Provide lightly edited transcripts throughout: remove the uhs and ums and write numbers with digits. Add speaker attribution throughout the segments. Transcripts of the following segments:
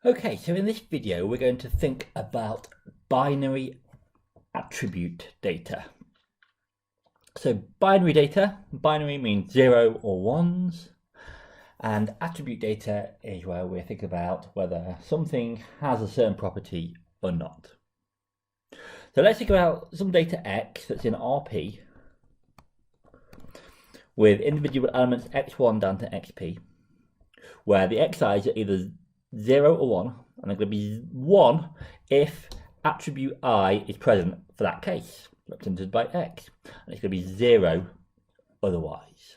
Speaker 1: Okay, so in this video we're going to think about binary attribute data. So binary means 0 or 1s, and attribute data is where we think about whether something has a certain property or not. So let's think about some data X that's in RP with individual elements x1 down to xp, where the xi's are either 0 or 1, and they're going to be 1 if attribute I is present for that case, represented by x, and it's going to be 0 otherwise.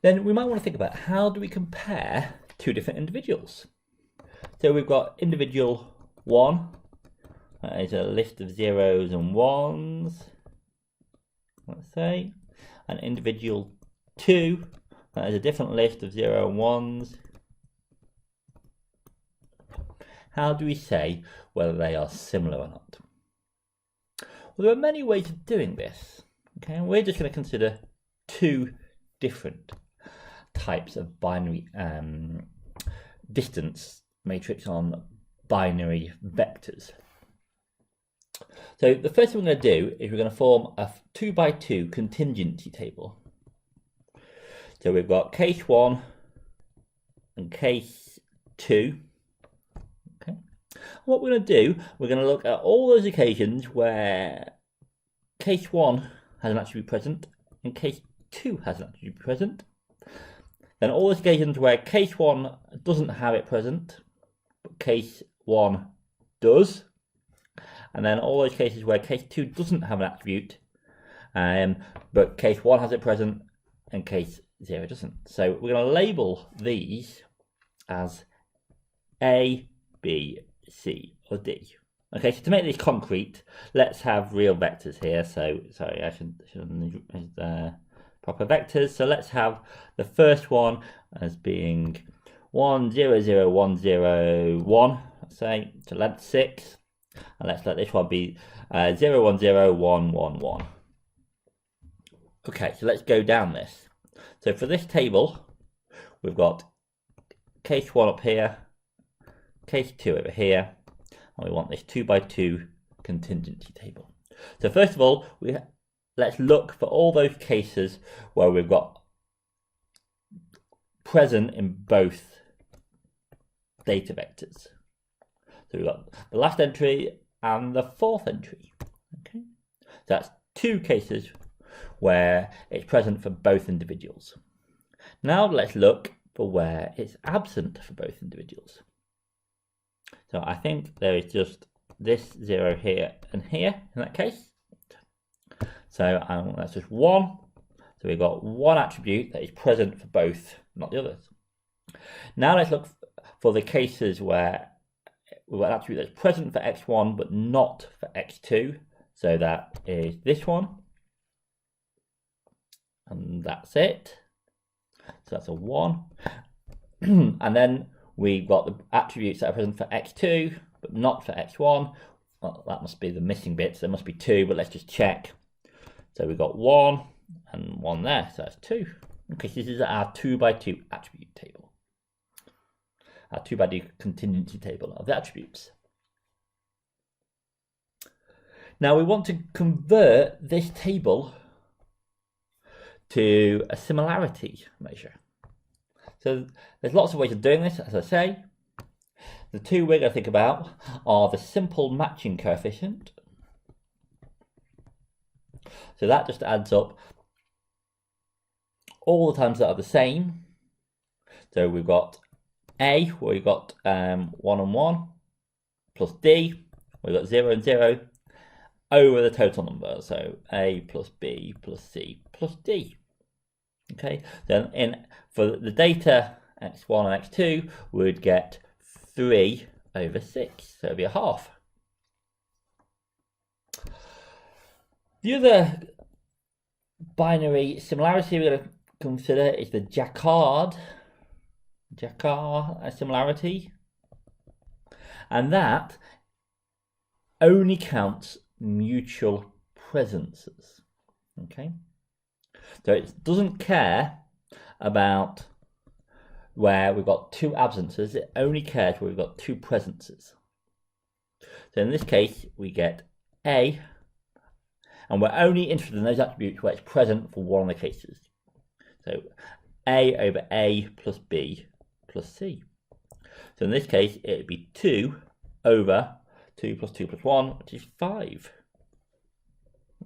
Speaker 1: Then we might want to think about how do we compare two different individuals. So we've got individual 1, that is a list of 0s and 1s, let's say, and individual 2, that is a different list of 0 and 1s. How do we say whether they are similar or not? Well, there are many ways of doing this. Okay, and we're just going to consider two different types of binary distance matrix on binary vectors. So the first thing we're going to do is we're going to form a 2 by 2 contingency table. So we've got case 1 and case 2. Okay. What we're going to do, we're going to look at all those occasions where case 1 has an attribute present and case 2 has an attribute present. Then all those occasions where case 1 doesn't have it present, but case 1 does. And then all those cases where case 2 doesn't have an attribute, but case 1 has it present and case 0 doesn't. So we're going to label these as A, B, C, or D. Okay, so to make this concrete, let's have real vectors here. So, sorry, I should have proper vectors. So let's have the first one as being 1, 0, 0, 1, 0, 1, let's say, to length 6. And let's let this one be 0, 1, 0, 1, 1, 1. Okay, so let's go down this. So for this table, we've got case 1 up here, case 2 over here, and we want this 2 by 2 contingency table. So first of all, let's look for all those cases where we've got present in both data vectors. So we've got the last entry and the fourth entry. Okay, so that's two cases where it's present for both individuals. Now let's look for where it's absent for both individuals. So I think there is just this 0 here and here in that case. So that's just 1. So we've got one attribute that is present for both, not the others. Now let's look for the cases where we've got an attribute that's present for x1 but not for x2. So that is this one. And that's it. So that's a 1. And then we've got the attributes that are present for x2 but not for x1. Well, that must be the missing bits. There must be 2, but let's just check. So we've got 1 and 1 there, so that's 2. Okay, so this is our 2 by 2 attribute table. Our 2 by 2 contingency table of the attributes. Now we want to convert this table to a similarity measure. So there's lots of ways of doing this, as I say. The two we're going to think about are the simple matching coefficient. So that just adds up all the times that are the same. So we've got A, where we've got 1 and 1, plus D, we've got 0 and 0, over the total number. So A plus B plus C plus D. Okay, then for the data x1 and x2, we'd get 3 over 6, so it'd be a half. The other binary similarity we're going to consider is the Jacquard similarity, and that only counts mutual presences. Okay, so it doesn't care about where we've got two absences. It only cares where we've got two presences. So in this case, we get A, and we're only interested in those attributes where it's present for one of the cases. So A over A plus B plus C. So in this case, it would be 2 over 2 plus 2 plus 1, which is 5.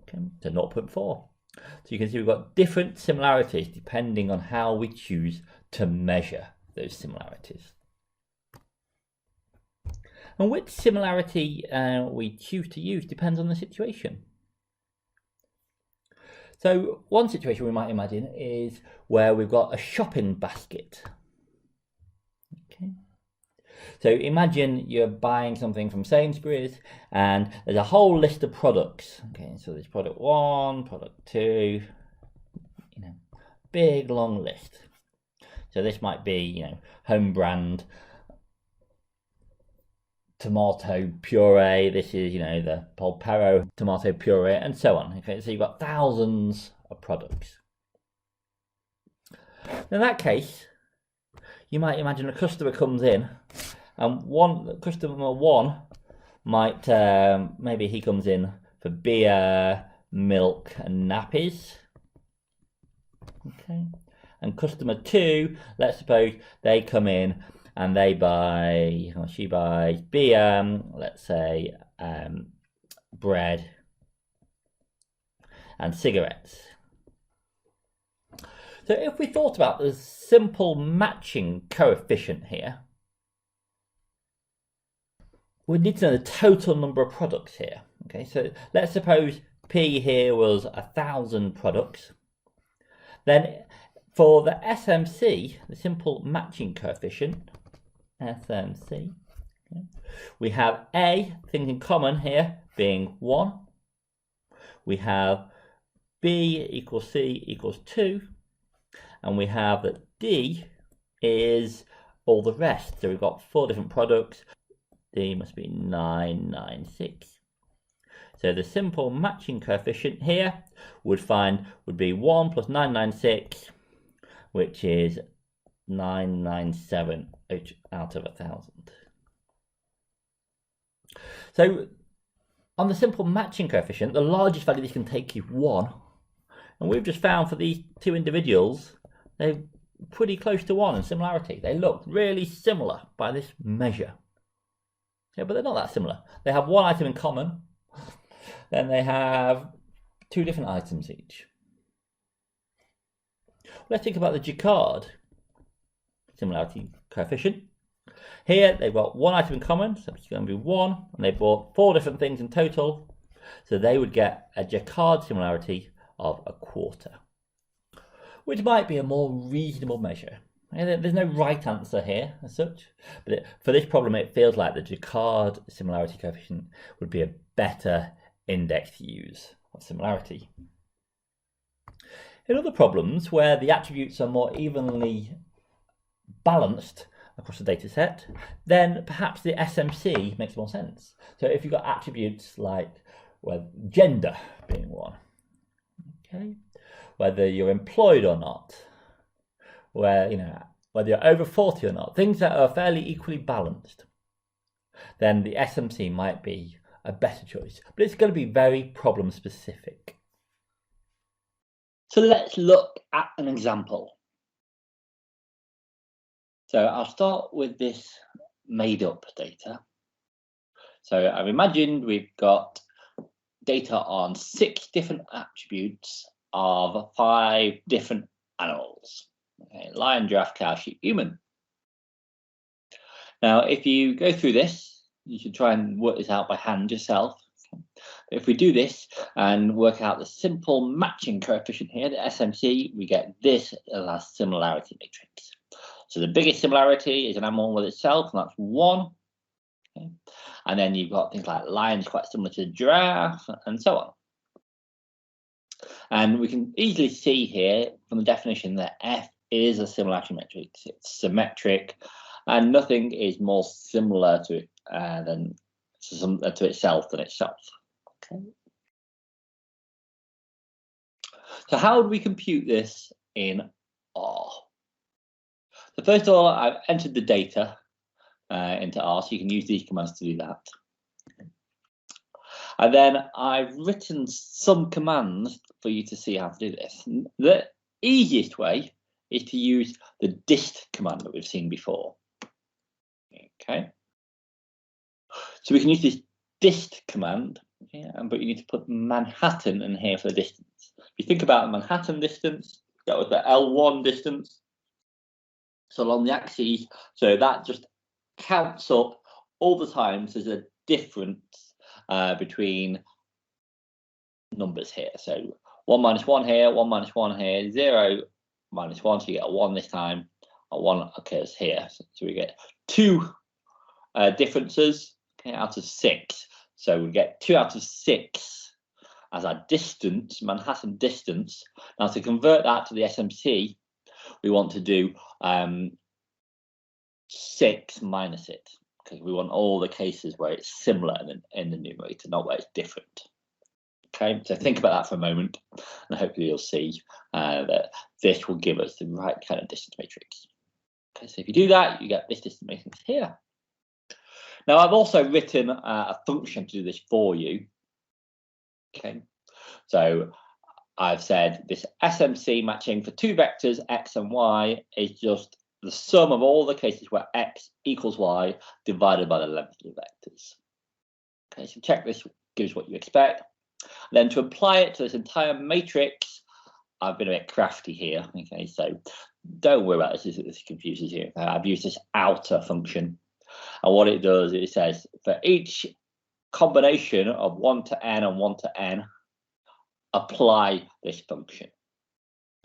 Speaker 1: Okay, so 0.4. So you can see we've got different similarities depending on how we choose to measure those similarities. And which similarity we choose to use depends on the situation. So one situation we might imagine is where we've got a shopping basket. Okay. So imagine you're buying something from Sainsbury's and there's a whole list of products. Okay, so there's product 1, product 2, big long list. So this might be, home brand tomato puree. This is, the Polpero tomato puree, and so on. Okay, so you've got thousands of products. In that case, you might imagine a customer comes in, and customer one might maybe he comes in for beer, milk, and nappies. Okay, and customer 2, let's suppose they come in and she buys beer, let's say bread and cigarettes. So if we thought about the simple matching coefficient here, we need to know the total number of products here. Okay, so let's suppose P here was 1,000 products. Then for the SMC, the simple matching coefficient, SMC, okay, we have A, things in common here, being 1. We have B equals C equals 2. And we have that D is all the rest. So we've got 4 different products. D must be 996. So the simple matching coefficient here would be 1 plus 996, which is 997 out of 1,000. So on the simple matching coefficient, the largest value this can take is 1. And we've just found for these two individuals, they're pretty close to 1 in similarity. They look really similar by this measure. Yeah, but they're not that similar. They have 1 item in common, then they have 2 different items each. Let's think about the Jacquard similarity coefficient. Here they've got 1 item in common, so it's going to be 1, and they bought 4 different things in total, so they would get a Jacquard similarity of 1/4, which might be a more reasonable measure. There's no right answer here as such, but for this problem it feels like the Jacquard similarity coefficient would be a better index to use of similarity. In other problems where the attributes are more evenly balanced across the data set, then perhaps the SMC makes more sense. So if you've got attributes like gender being 1, okay, whether you're employed or not, whether you're over 40 or not, things that are fairly equally balanced, then the SMC might be a better choice, but it's going to be very problem specific. So let's look at an example. So I'll start with this made up data. So I've imagined we've got data on 6 different attributes of 5 different animals. Okay, lion, giraffe, cow, sheep, human. Now, if you go through this, you should try and work this out by hand yourself. If we do this and work out the simple matching coefficient here, the SMC, we get this as similarity matrix. So the biggest similarity is an animal with itself, and that's 1. Okay. And then you've got things like lions quite similar to giraffe, and so on. And we can easily see here from the definition that F is a similarity matrix. It's symmetric, and nothing is more similar to it to itself than itself. Okay. So how do we compute this in R? So first of all, I've entered the data into R, so you can use these commands to do that. And then I've written some commands for you to see how to do this. The easiest way is to use the dist command that we've seen before. Okay. So we can use this dist command, but you need to put Manhattan in here for the distance. If you think about the Manhattan distance, that was the L1 distance. So along the axis, so that just counts up all the times there's a difference between numbers here. So 1 minus 1 here, 1 minus 1 here, 0 minus 1, so you get a 1 this time, a 1 occurs here. So we get 2 differences out of 6. So we get 2 out of 6 as our distance, Manhattan distance. Now to convert that to the SMC, we want to do 6 minus it, because we want all the cases where it's similar in the numerator, not where it's different. Okay, so think about that for a moment, and hopefully you'll see that this will give us the right kind of distance matrix. Okay, so if you do that, you get this distance matrix here. Now I've also written a function to do this for you. Okay, so I've said this SMC matching for 2 vectors x and y is just the sum of all the cases where x equals y divided by the length of the vectors. Okay, so check this gives what you expect. Then to apply it to this entire matrix, I've been a bit crafty here. Okay, so don't worry about this. This confuses you. I've used this outer function, and what it does is it says for each combination of 1 to n and 1 to n, apply this function.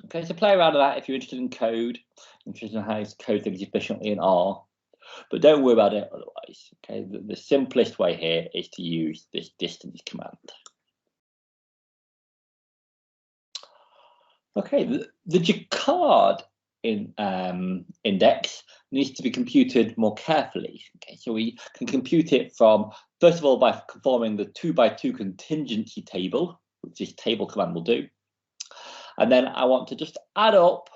Speaker 1: Okay, so play around with that if you're interested in code, interested in how to code things efficiently in R, but don't worry about it otherwise. Okay, the simplest way here is to use this distance command. Okay, the Jacquard index needs to be computed more carefully. Okay, so we can compute it from, first of all, by performing the 2x2 contingency table, which this table command will do. And then I want to just add up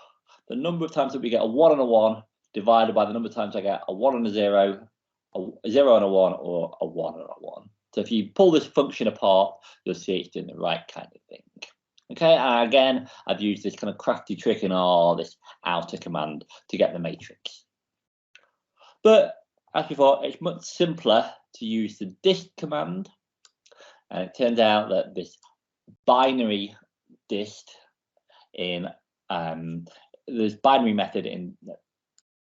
Speaker 1: the number of times that we get a 1 and a 1 divided by the number of times I get a 1 and a 0, a 0 and a 1, or a 1 and a 1. So if you pull this function apart, you'll see it's doing the right kind of thing. Okay, and again, I've used this kind of crafty trick in R, this outer command, to get the matrix. But as before, it's much simpler to use the dist command. And it turns out that this binary dist in this binary method in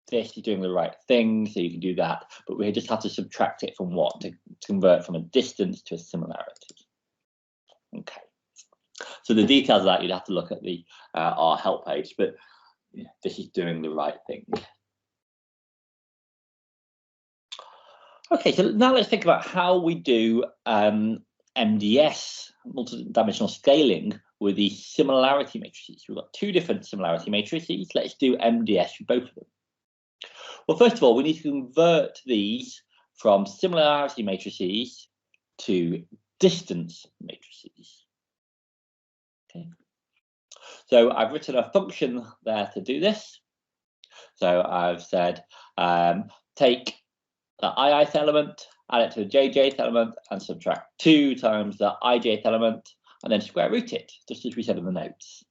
Speaker 1: this is doing the right thing, so you can do that. But we just have to subtract it from what to convert from a distance to a similarity. Okay. So the details of that, you'd have to look at the our help page, but yeah, this is doing the right thing. Okay, so now let's think about how we do MDS, multidimensional scaling, with these similarity matrices. We've got 2 different similarity matrices. Let's do MDS for both of them. Well, first of all, we need to convert these from similarity matrices to distance matrices. Okay. So I've written a function there to do this. So I've said take the ith element, add it to the jjth element, and subtract 2 times the ijth element, and then square root it, just as we said in the notes.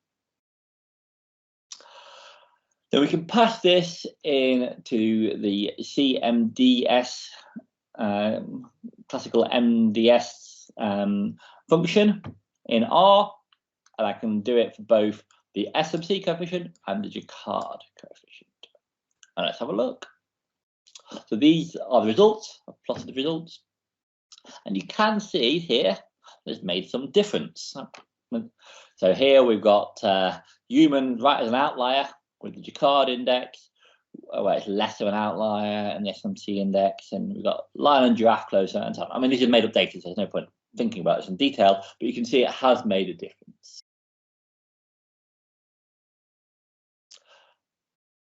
Speaker 1: Then we can pass this into the CMDS, classical MDS function in R, and I can do it for both the SMC coefficient and the Jacquard coefficient. And let's have a look. So these are the results. I've plotted the results, and you can see here it's made some difference. So here we've got human right as an outlier with the Jacquard index, where it's less of an outlier, and the SMC index, and we've got lion and giraffe closer and so on. I mean, these are made up data, so there's no point thinking about this in detail, but you can see it has made a difference.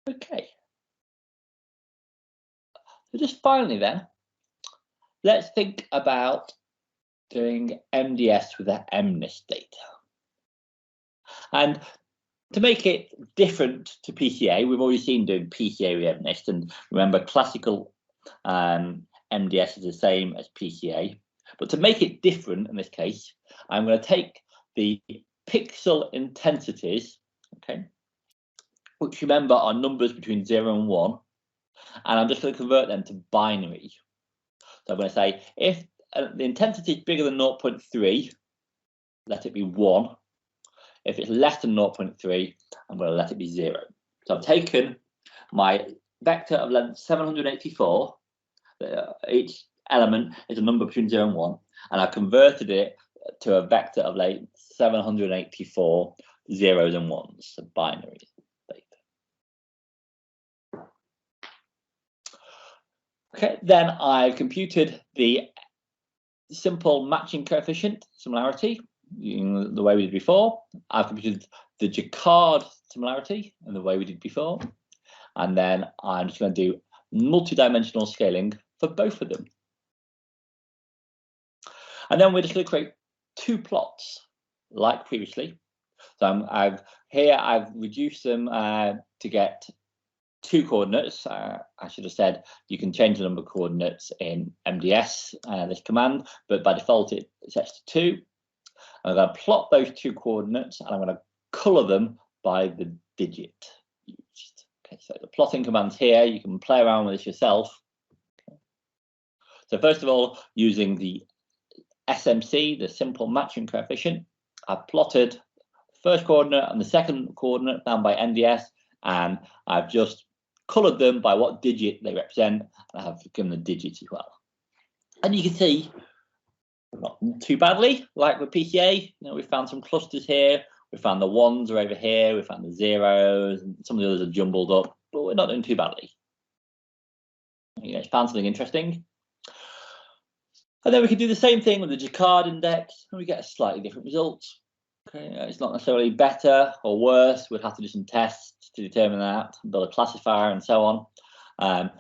Speaker 1: Okay. So just finally then, let's think about doing MDS with the MNIST data. And To make it different to PCA, we've already seen doing PCA re-MNIST, and remember classical MDS is the same as PCA. But to make it different in this case, I'm going to take the pixel intensities, okay, which remember are numbers between 0 and 1, and I'm just going to convert them to binary. So I'm going to say if the intensity is bigger than 0.3, let it be 1. If it's less than 0.3, I'm going to let it be 0. So I've taken my vector of length 784, each element is a number between 0 and 1, and I've converted it to a vector of length 784 zeros and ones, so binary data. Okay, then I've computed the simple matching coefficient similarity in the way we did before. I've computed the Jacquard similarity in the way we did before, and then I'm just going to do multi-dimensional scaling for both of them. And then we're just going to create two plots like previously. So I've reduced them to get two coordinates. I should have said you can change the number of coordinates in MDS, this command, but by default it sets to 2. I'm going to plot those two coordinates, and I'm going to colour them by the digit used. Okay, so the plotting command's here. You can play around with this yourself. Okay. So first of all, using the SMC, the simple matching coefficient, I've plotted the first coordinate and the second coordinate found by MDS, and I've just coloured them by what digit they represent, and I have given the digits as well. And you can see, not too badly, like with PCA, we found some clusters here, we found the ones are over here, we found the zeros, and some of the others are jumbled up, but we're not doing too badly. Found something interesting. And then we can do the same thing with the Jacquard index, and we get a slightly different result. Okay, it's not necessarily better or worse. We'd have to do some tests to determine that, build a classifier and so on.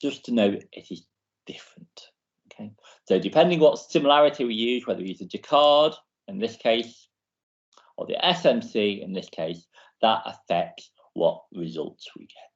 Speaker 1: Just to know it is different. Okay, so depending what similarity we use, whether we use the Jacquard in this case or the SMC in this case, that affects what results we get.